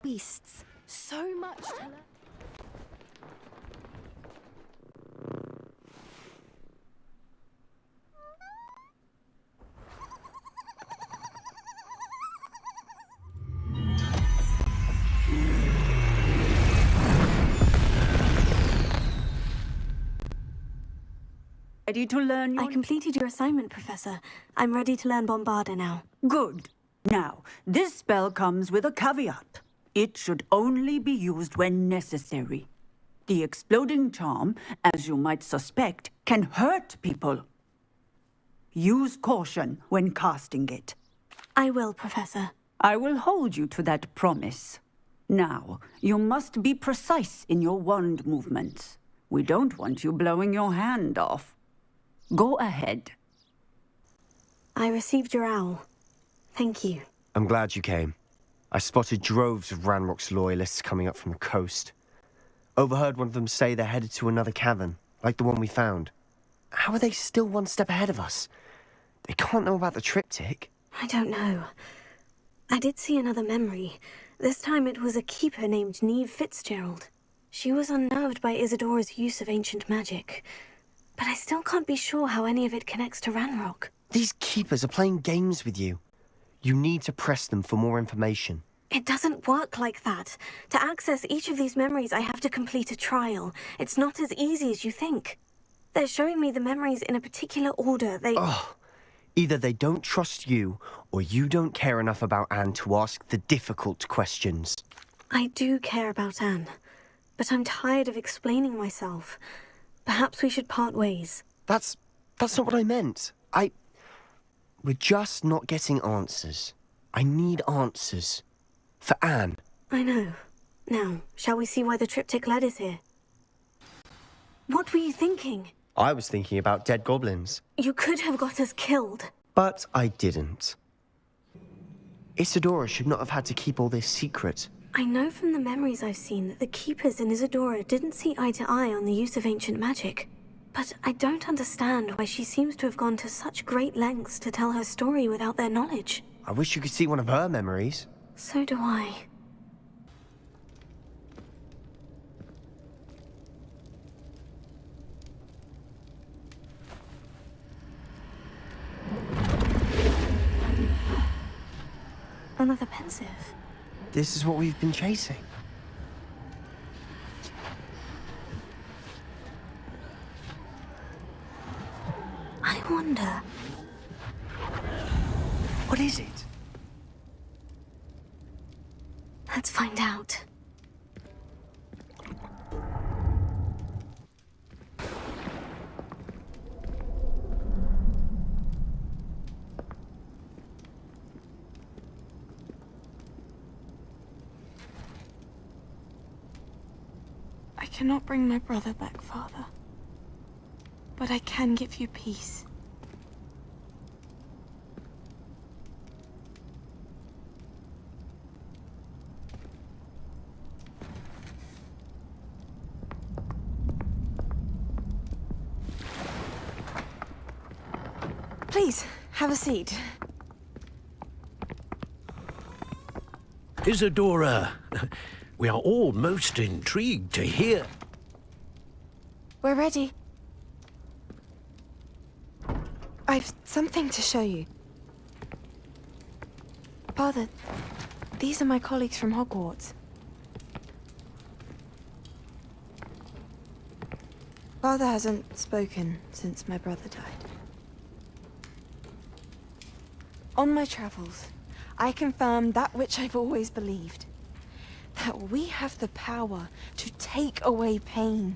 beasts. So much to learn. Ready to learn I completed your assignment, Professor. I'm ready to learn Bombarda now. Good. Now, this spell comes with a caveat. It should only be used when necessary. The exploding charm, as you might suspect, can hurt people. Use caution when casting it. I will, Professor. I will hold you to that promise. Now, you must be precise in your wand movements. We don't want you blowing your hand off. Go ahead. I received your owl. Thank you. I'm glad you came. I spotted droves of Ranrock's loyalists coming up from the coast. Overheard one of them say they're headed to another cavern, like the one we found. How are they still one step ahead of us? They can't know about the triptych. I don't know. I did see another memory. This time it was a keeper named Neve Fitzgerald. She was unnerved by Isadora's use of ancient magic. But I still can't be sure how any of it connects to Ranrock. These keepers are playing games with you. You need to press them for more information. It doesn't work like that. To access each of these memories, I have to complete a trial. It's not as easy as you think. They're showing me the memories in a particular order. Either they don't trust you, or you don't care enough about Anne to ask the difficult questions. I do care about Anne, but I'm tired of explaining myself. Perhaps we should part ways. That's not what I meant. We're just not getting answers. I need answers. For Anne. I know. Now, shall we see why the triptych led us here? What were you thinking? I was thinking about dead goblins. You could have got us killed. But I didn't. Isadora should not have had to keep all this secret. I know from the memories I've seen that the Keepers and Isadora didn't see eye to eye on the use of ancient magic. But I don't understand why she seems to have gone to such great lengths to tell her story without their knowledge. I wish you could see one of her memories. So do I. Another pensive. This is what we've been chasing. I wonder... What is it? Let's find out. I cannot bring my brother back, Father. But I can give you peace. Please, have a seat. Isadora, we are all most intrigued to hear. We're ready. I've something to show you. Father, these are my colleagues from Hogwarts. Father hasn't spoken since my brother died. On my travels, I confirmed that which I've always believed. That we have the power to take away pain.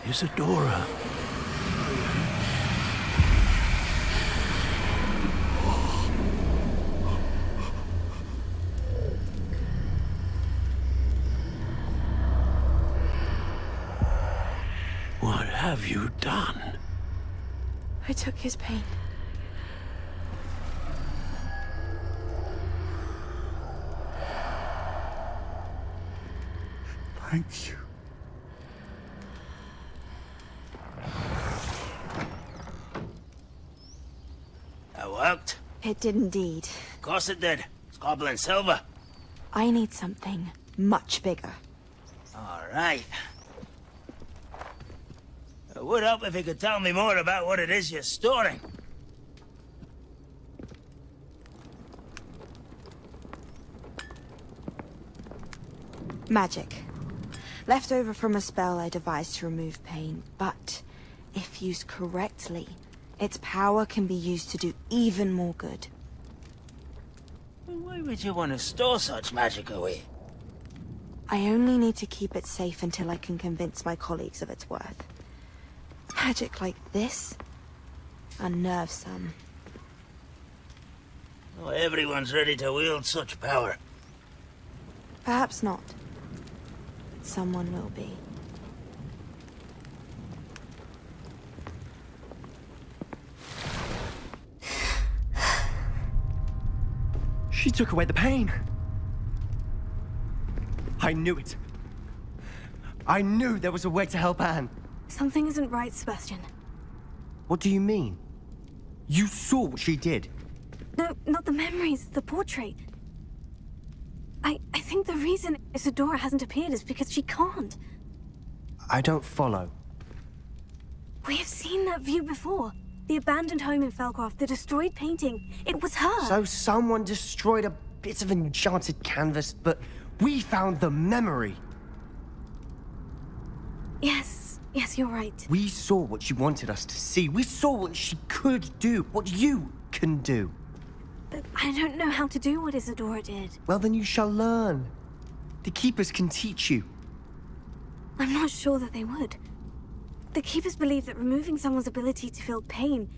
Isadora. What have you done? I took his pain. Thank you. Worked? It did indeed. Of course it did. It's goblin silver. I need something much bigger. All right. It would help if you could tell me more about what it is you're storing. Magic. Left over from a spell I devised to remove pain, but if used correctly, its power can be used to do even more good. Why would you want to store such magic away? I only need to keep it safe until I can convince my colleagues of its worth. Magic like this unnerves some. Not everyone's ready to wield such power. Perhaps not. Someone will be. She took away the pain. I knew it. I knew there was a way to help Anne. Something isn't right, Sebastian. What do you mean? You saw what she did. No, not the memories, the portrait. I think the reason Isadora hasn't appeared is because she can't. I don't follow. We have seen that view before. The abandoned home in Felcroft, the destroyed painting. It was her. So someone destroyed a bit of enchanted canvas, but we found the memory. Yes, you're right. We saw what she wanted us to see. We saw what she could do, what you can do. But I don't know how to do what Isadora did. Well, then you shall learn. The Keepers can teach you. I'm not sure that they would. The Keepers believe that removing someone's ability to feel pain,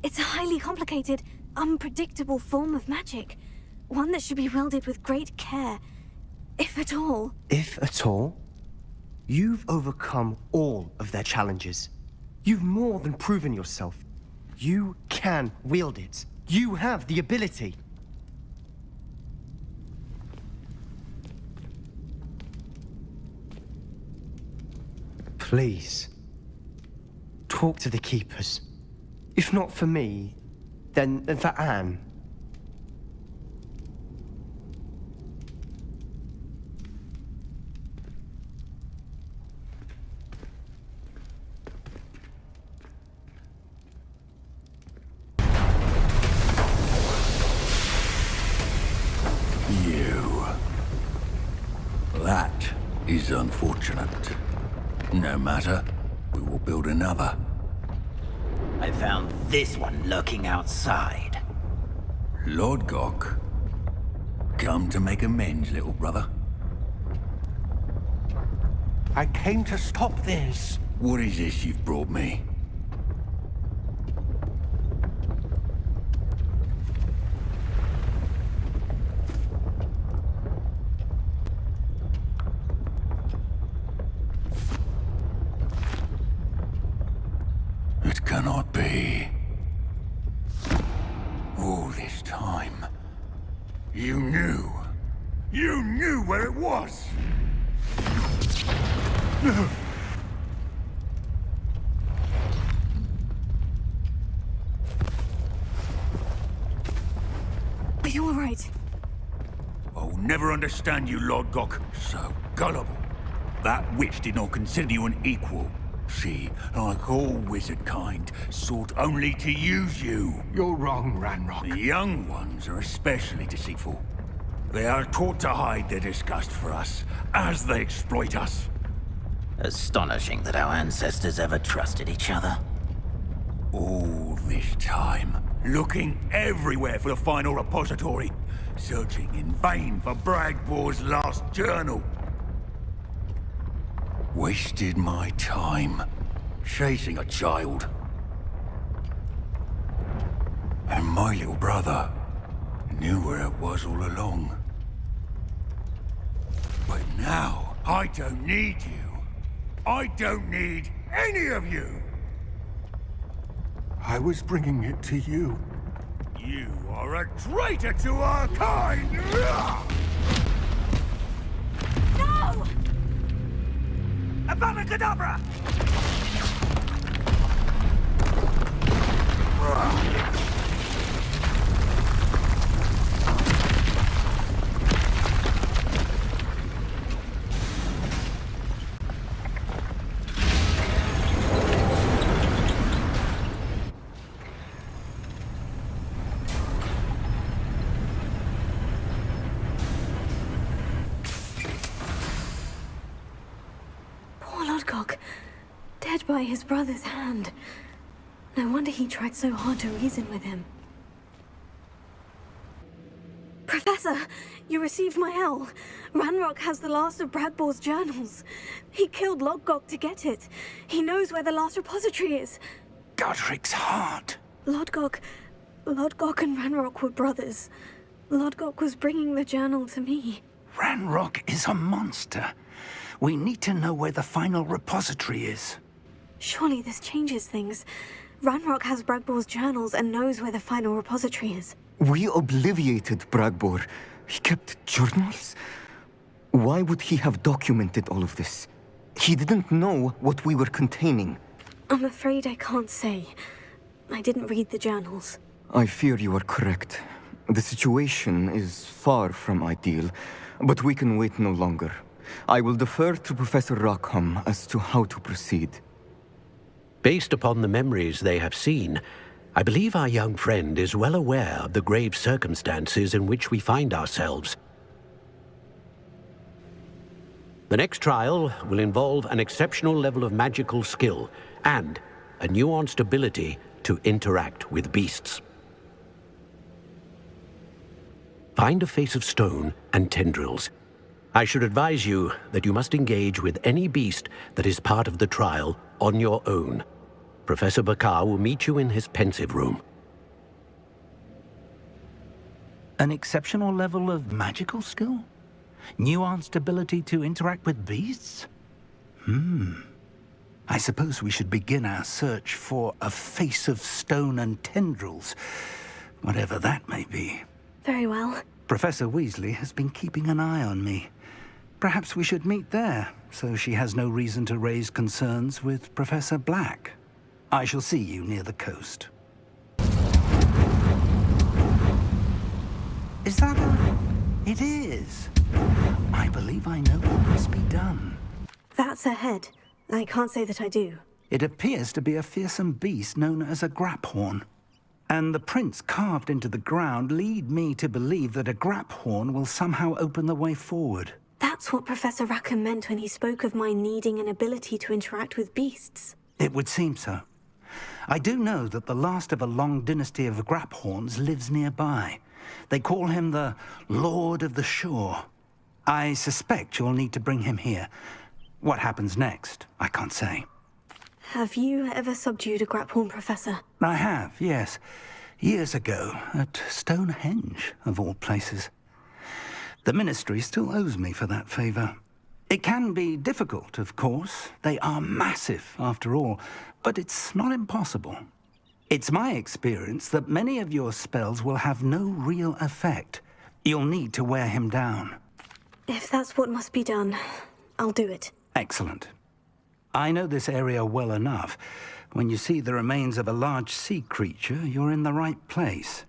it's a highly complicated, unpredictable form of magic. One that should be wielded with great care, if at all. If at all? You've overcome all of their challenges. You've more than proven yourself. You can wield it. You have the ability. Please, talk to the Keepers. If not for me, then for Anne. That is unfortunate. No matter, we will build another. I found this one lurking outside. Lord Gok, come to make amends, little brother. I came to stop this. What is this you've brought me? It cannot be. All this time, you knew. You knew where it was! Are you all right? I'll never understand you, Lord Gok. So gullible. That witch did not consider you an equal. She, like all wizard kind, sought only to use you. You're wrong, Ranrock. The young ones are especially deceitful. They are taught to hide their disgust for us, as they exploit us. Astonishing that our ancestors ever trusted each other. All this time, looking everywhere for the final repository, searching in vain for Bragbor's last journal. Wasted my time, chasing a child. And my little brother knew where it was all along. But now, I don't need you. I don't need any of you! I was bringing it to you. You are a traitor to our kind! No! Avada Lodgok, dead by his brother's hand. No wonder he tried so hard to reason with him. Professor, you received my L. Ranrock has the last of Bradbor's journals. He killed Lodgok to get it. He knows where the last repository is. Godric's heart. Lodgok and Ranrock were brothers. Lodgok was bringing the journal to me. Ranrock is a monster. We need to know where the final repository is. Surely this changes things. Ranrock has Bradbor's journals and knows where the final repository is. We obliviated Bradbor. He kept journals? Why would he have documented all of this? He didn't know what we were containing. I'm afraid I can't say. I didn't read the journals. I fear you are correct. The situation is far from ideal, but we can wait no longer. I will defer to Professor Rackham as to how to proceed. Based upon the memories they have seen, I believe our young friend is well aware of the grave circumstances in which we find ourselves. The next trial will involve an exceptional level of magical skill and a nuanced ability to interact with beasts. Find a face of stone and tendrils. I should advise you that you must engage with any beast that is part of the trial on your own. Professor Bakar will meet you in his pensive room. An exceptional level of magical skill? Nuanced ability to interact with beasts? I suppose we should begin our search for a face of stone and tendrils, whatever that may be. Very well. Professor Weasley has been keeping an eye on me. Perhaps we should meet there, so she has no reason to raise concerns with Professor Black. I shall see you near the coast. Is that a... It is. I believe I know what must be done. That's a head. I can't say that I do. It appears to be a fearsome beast known as a graphorn. And the prints carved into the ground lead me to believe that a graphorn will somehow open the way forward. That's what Professor Rackham meant when he spoke of my needing an ability to interact with beasts. It would seem so. I do know that the last of a long dynasty of graphorns lives nearby. They call him the Lord of the Shore. I suspect you'll need to bring him here. What happens next, I can't say. Have you ever subdued a graphorn, Professor? I have, yes. Years ago, at Stonehenge, of all places. The Ministry still owes me for that favor. It can be difficult, of course. They are massive, after all, but it's not impossible. It's my experience that many of your spells will have no real effect. You'll need to wear him down. If that's what must be done, I'll do it. Excellent. I know this area well enough. When you see the remains of a large sea creature, you're in the right place.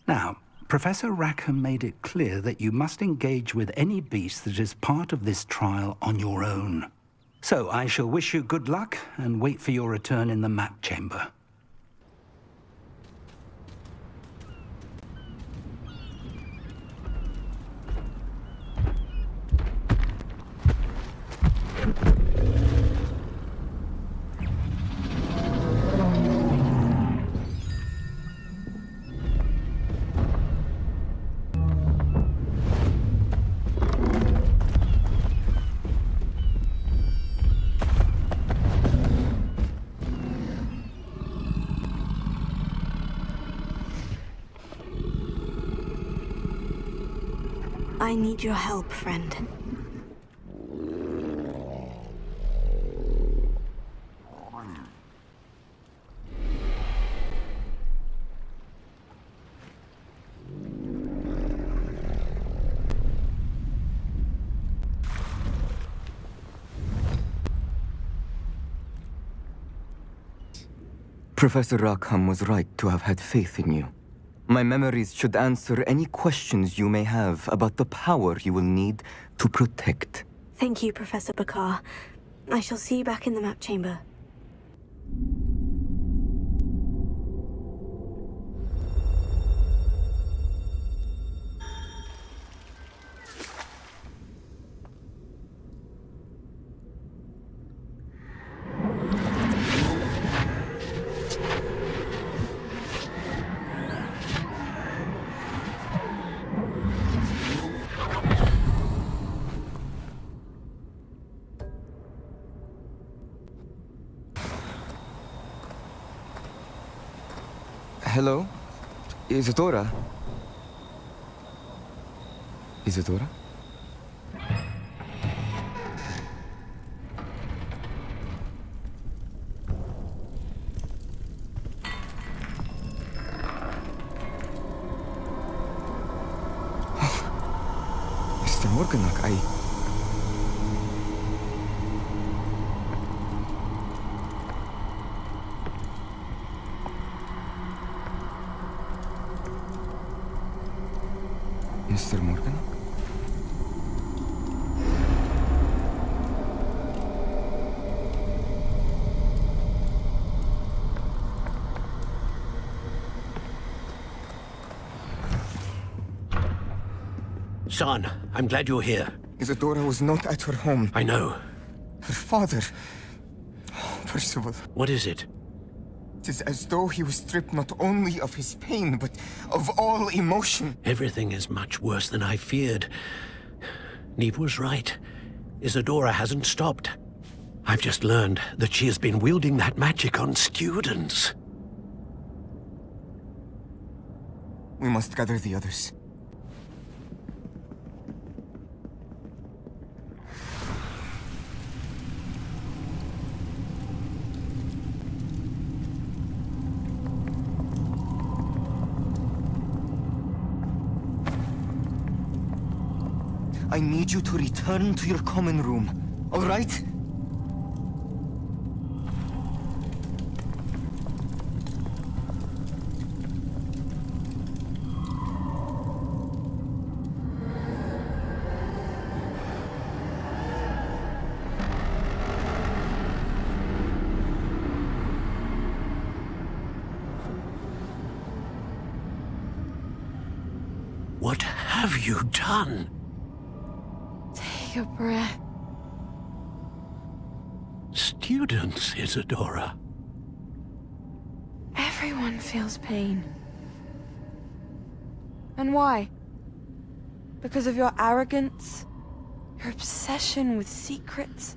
Now, Professor Rackham made it clear that you must engage with any beast that is part of this trial on your own. So I shall wish you good luck and wait for your return in the map chamber. I need your help, friend. Professor Rackham was right to have had faith in you. My memories should answer any questions you may have about the power you will need to protect. Thank you, Professor Bakar. I shall see you back in the map chamber. Hello? Isadora? Isadora? Mr. Morganach, Mr. Morgan? Son, I'm glad you're here. Isadora was not at her home. I know. Her father... Oh, Percival. What is it? It is as though he was stripped not only of his pain, but of all emotion. Everything is much worse than I feared. Neve was right. Isadora hasn't stopped. I've just learned that she has been wielding that magic on students. We must gather the others. I need you to return to your common room, all right? What have you done? Take a breath. Students, Isadora. Everyone feels pain. And why? Because of your arrogance? Your obsession with secrets?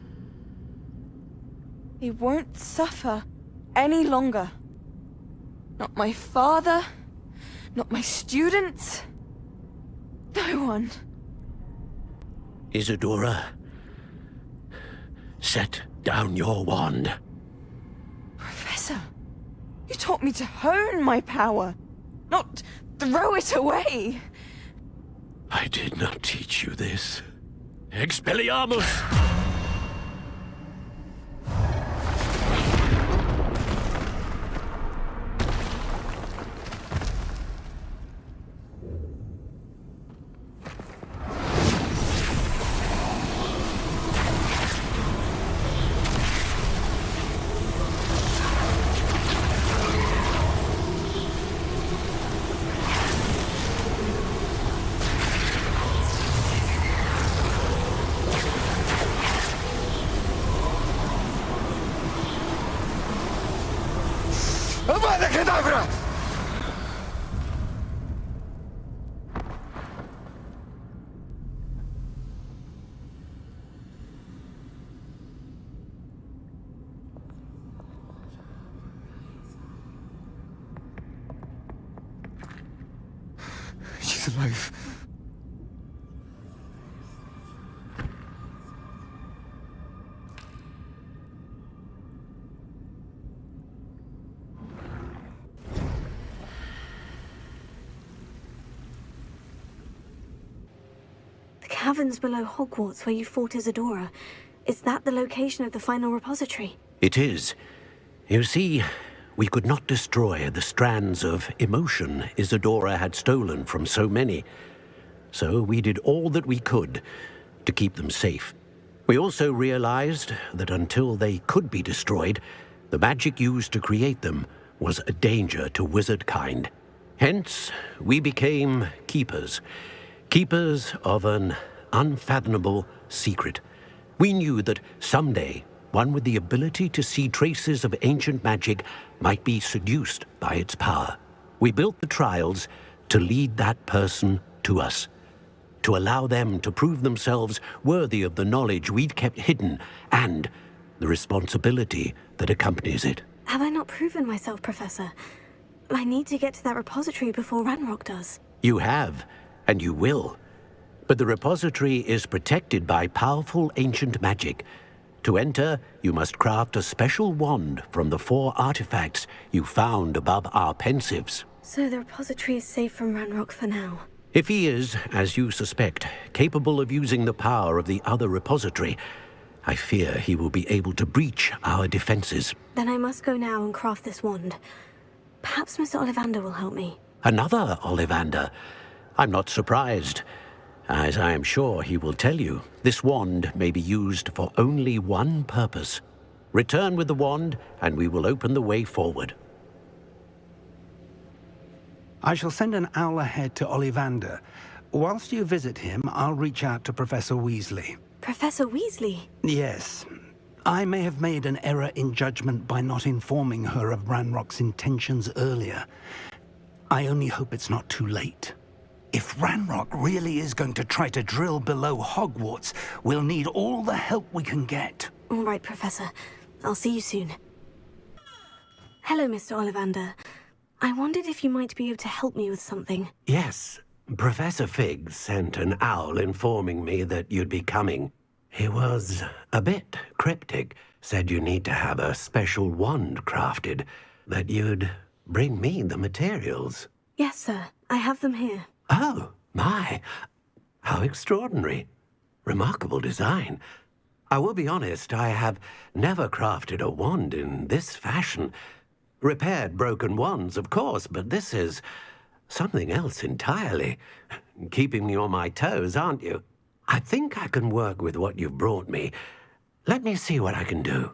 He won't suffer any longer. Not my father, not my students, no one. Isadora, set down your wand. Professor, you taught me to hone my power, not throw it away. I did not teach you this. Expelliarmus! She's alive. The caverns below Hogwarts where you fought Isadora. Is that the location of the final repository? It is. You see, we could not destroy the strands of emotion Isadora had stolen from so many. So we did all that we could to keep them safe. We also realized that until they could be destroyed, the magic used to create them was a danger to wizard kind. Hence, we became keepers. Keepers of an unfathomable secret. We knew that someday, one with the ability to see traces of ancient magic might be seduced by its power. We built the trials to lead that person to us, to allow them to prove themselves worthy of the knowledge we'd kept hidden and the responsibility that accompanies it. Have I not proven myself, Professor? I need to get to that repository before Ranrock does. You have, and you will. But the repository is protected by powerful ancient magic. To enter, you must craft a special wand from the 4 artifacts you found above our pensives. So the repository is safe from Ranrock for now. If he is, as you suspect, capable of using the power of the other repository, I fear he will be able to breach our defenses. Then I must go now and craft this wand. Perhaps Mr. Ollivander will help me. Another Ollivander? I'm not surprised. As I am sure he will tell you, this wand may be used for only one purpose. Return with the wand, and we will open the way forward. I shall send an owl ahead to Ollivander. Whilst you visit him, I'll reach out to Professor Weasley. Professor Weasley? Yes. I may have made an error in judgment by not informing her of Ranrock's intentions earlier. I only hope it's not too late. If Ranrock really is going to try to drill below Hogwarts, we'll need all the help we can get. All right, Professor. I'll see you soon. Hello, Mr. Ollivander. I wondered if you might be able to help me with something. Yes, Professor Fig sent an owl informing me that you'd be coming. He was a bit cryptic, said you need to have a special wand crafted, that you'd bring me the materials. Yes, sir. I have them here. Oh, my. How extraordinary. Remarkable design. I will be honest, I have never crafted a wand in this fashion. Repaired broken wands, of course, but this is something else entirely. Keeping me on my toes, aren't you? I think I can work with what you've brought me. Let me see what I can do.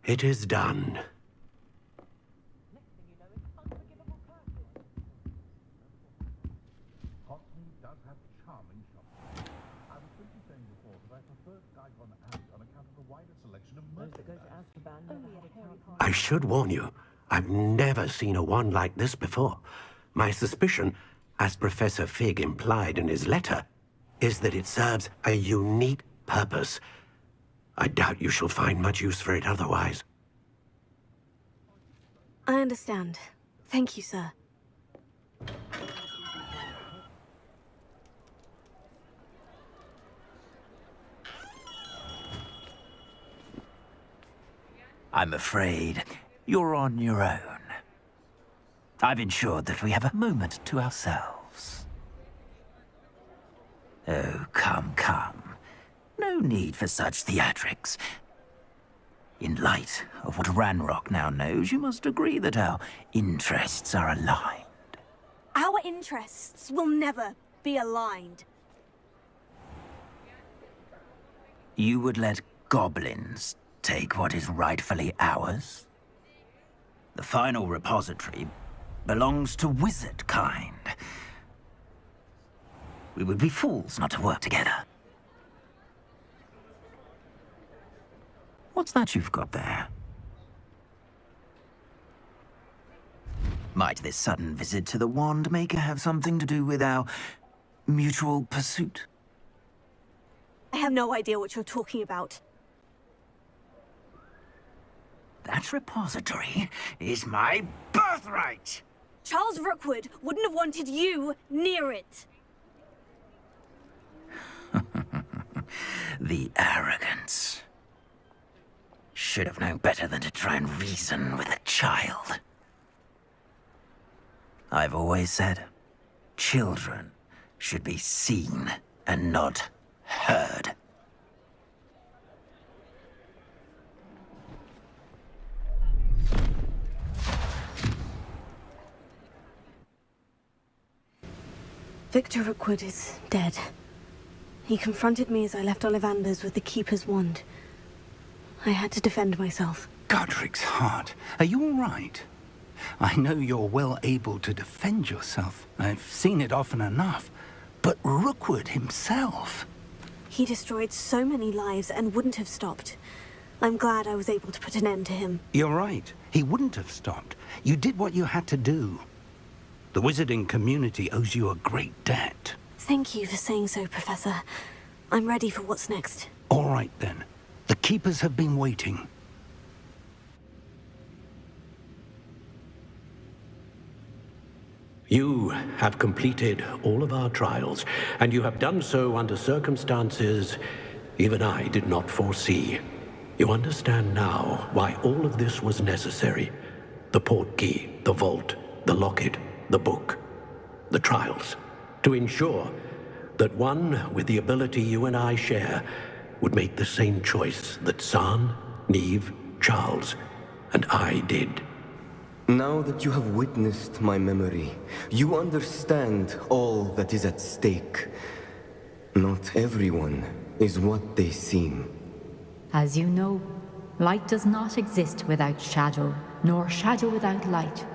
It is done. I should warn you, I've never seen a wand like this before. My suspicion, as Professor Fig implied in his letter, is that it serves a unique purpose. I doubt you shall find much use for it otherwise. I understand. Thank you, sir. I'm afraid you're on your own. I've ensured that we have a moment to ourselves. Oh, come, come. No need for such theatrics. In light of what Ranrock now knows, you must agree that our interests are aligned. Our interests will never be aligned. You would let goblins take what is rightfully ours? The final repository belongs to wizard kind. We would be fools not to work together. What's that you've got there? Might this sudden visit to the Wand Maker have something to do with our mutual pursuit? I have no idea what you're talking about. That repository is my birthright! Charles Rookwood wouldn't have wanted you near it. The arrogance. Should have known better than to try and reason with a child. I've always said, children should be seen and not heard. Victor Rookwood is dead. He confronted me as I left Ollivander's with the Keeper's wand. I had to defend myself. Godric's heart. Are you all right? I know you're well able to defend yourself. I've seen it often enough. But Rookwood himself... He destroyed so many lives and wouldn't have stopped. I'm glad I was able to put an end to him. You're right. He wouldn't have stopped. You did what you had to do. The wizarding community owes you a great debt. Thank you for saying so, Professor. I'm ready for what's next. All right, then. The Keepers have been waiting. You have completed all of our trials, and you have done so under circumstances even I did not foresee. You understand now why all of this was necessary. The portkey, the vault, the locket, the book, the trials. To ensure that one with the ability you and I share would make the same choice that San, Neve, Charles, and I did. Now that you have witnessed my memory, you understand all that is at stake. Not everyone is what they seem. As you know, light does not exist without shadow, nor shadow without light.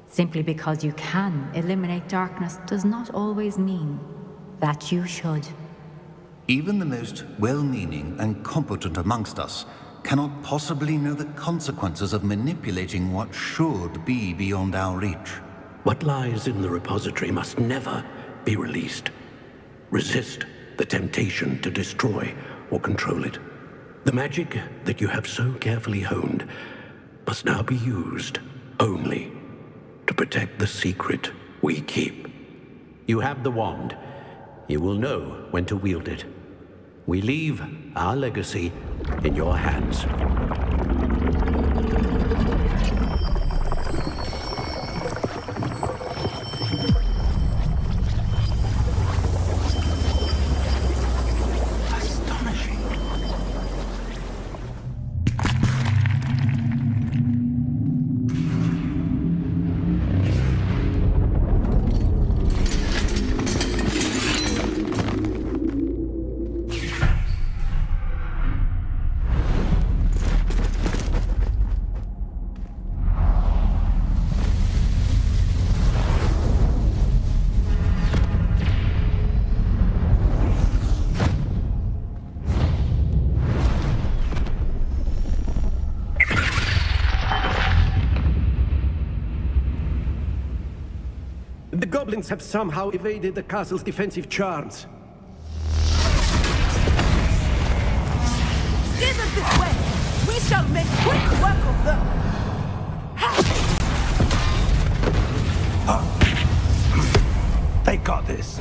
Simply because you can eliminate darkness does not always mean that you should. Even the most well-meaning and competent amongst us cannot possibly know the consequences of manipulating what should be beyond our reach. What lies in the repository must never be released. Resist the temptation to destroy or control it. The magic that you have so carefully honed must now be used only to protect the secret we keep. You have the wand. You will know when to wield it. We leave our legacy in your hands. The goblins have somehow evaded the castle's defensive charms. Steer them this way! We shall make quick work of them! They got this.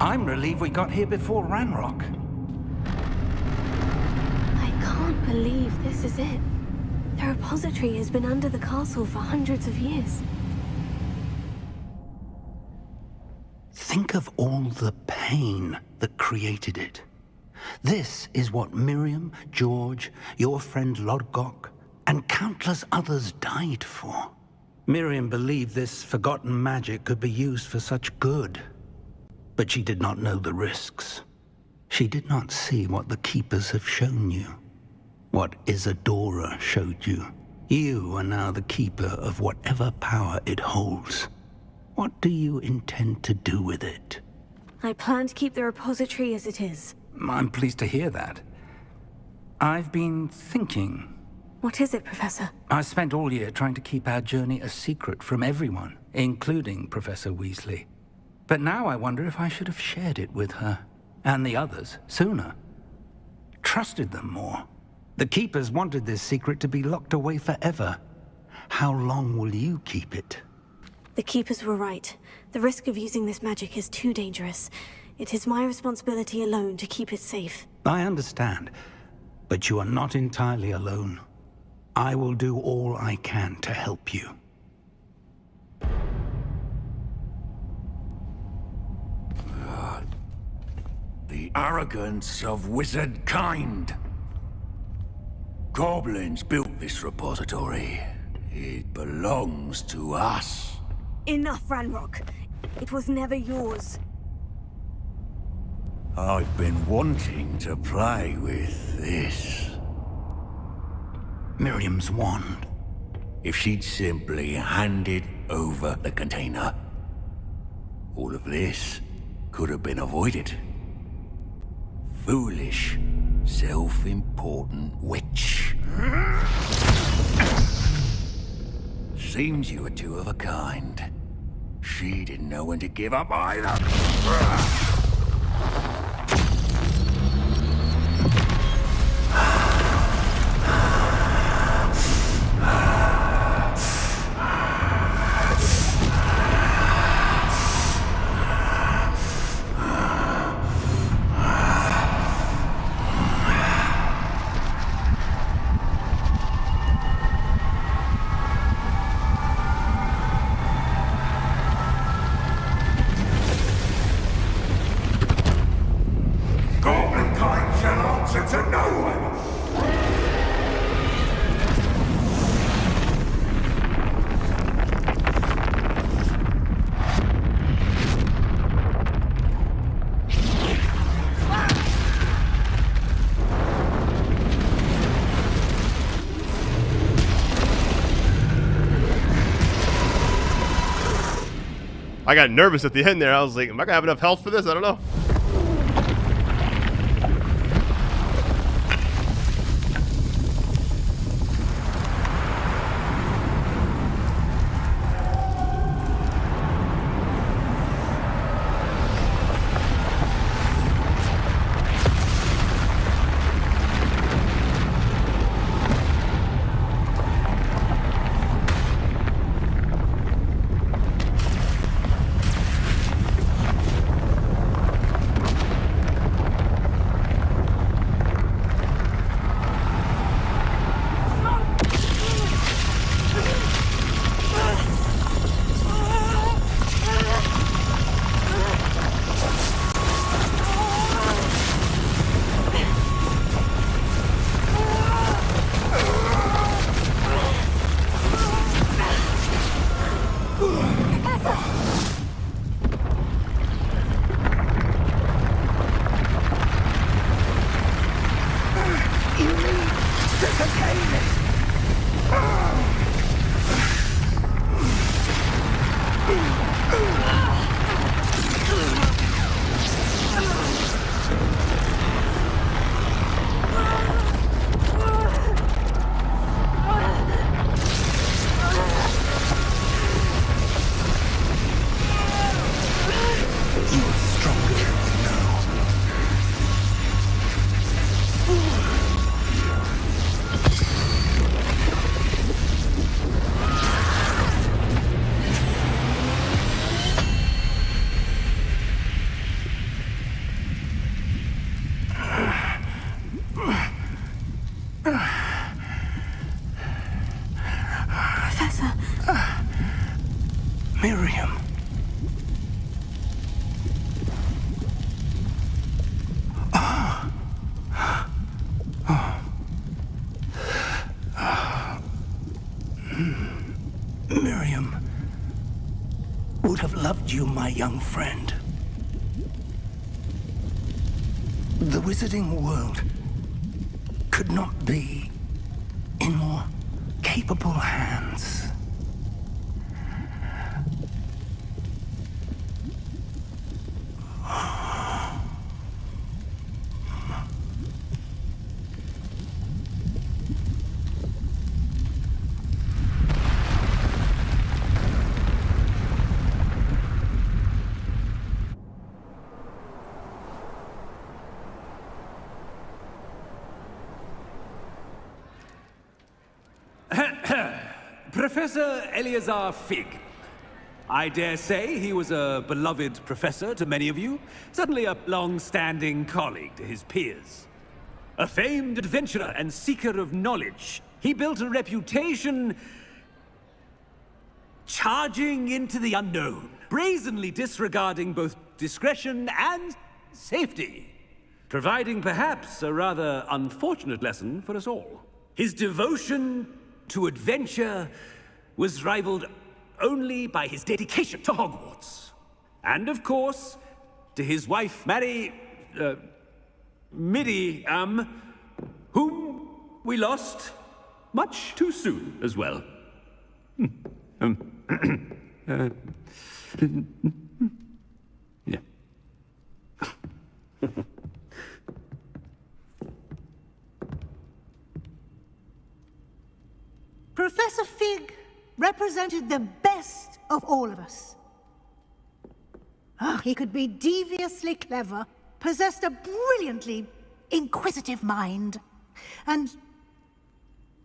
I'm relieved we got here before Ranrock. I can't believe this is it. The repository has been under the castle for hundreds of years. Think of all the pain that created it. This is what Miriam, George, your friend Lodgok, and countless others died for. Miriam believed this forgotten magic could be used for such good. But she did not know the risks. She did not see what the Keepers have shown you. What Isadora showed you. You are now the Keeper of whatever power it holds. What do you intend to do with it? I plan to keep the repository as it is. I'm pleased to hear that. I've been thinking. What is it, Professor? I spent all year trying to keep our journey a secret from everyone, including Professor Weasley. But now I wonder if I should have shared it with her, and the others, sooner. Trusted them more. The Keepers wanted this secret to be locked away forever. How long will you keep it? The Keepers were right. The risk of using this magic is too dangerous. It is my responsibility alone to keep it safe. I understand, but you are not entirely alone. I will do all I can to help you. The arrogance of wizard kind. Goblins built this repository. It belongs to us. Enough, Ranrock. It was never yours. I've been wanting to play with this. Miriam's wand. If she'd simply handed over the container, all of this could have been avoided. Foolish, self-important witch. Seems you were two of a kind. She didn't know when to give up either. I got nervous at the end there. I was like, am I gonna have enough health for this? I don't know. would have loved you, my young friend. The wizarding world could not be in more capable hands. Professor Eleazar Fig. I dare say he was a beloved professor to many of you, certainly a long-standing colleague to his peers. A famed adventurer and seeker of knowledge, he built a reputation charging into the unknown, brazenly disregarding both discretion and safety, providing perhaps a rather unfortunate lesson for us all. His devotion to adventure was rivaled only by his dedication to Hogwarts. And of course, to his wife, Middy, whom we lost much too soon as well. Yeah. Professor Fig represented the best of all of us. He could be deviously clever, possessed a brilliantly inquisitive mind, and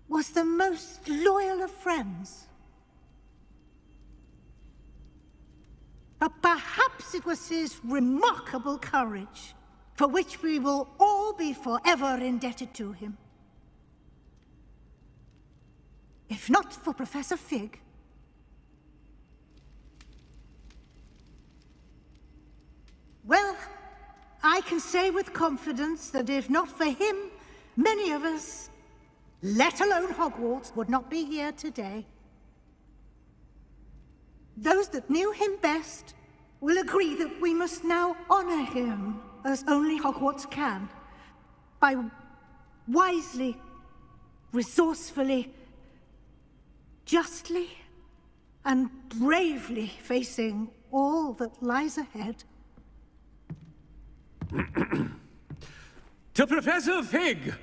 was the most loyal of friends. But perhaps it was his remarkable courage, for which we will all be forever indebted to him. If not for Professor Fig, well, I can say with confidence that if not for him, many of us, let alone Hogwarts, would not be here today. Those that knew him best will agree that we must now honor him as only Hogwarts can, by wisely, resourcefully, justly and bravely facing all that lies ahead. To Professor Fig,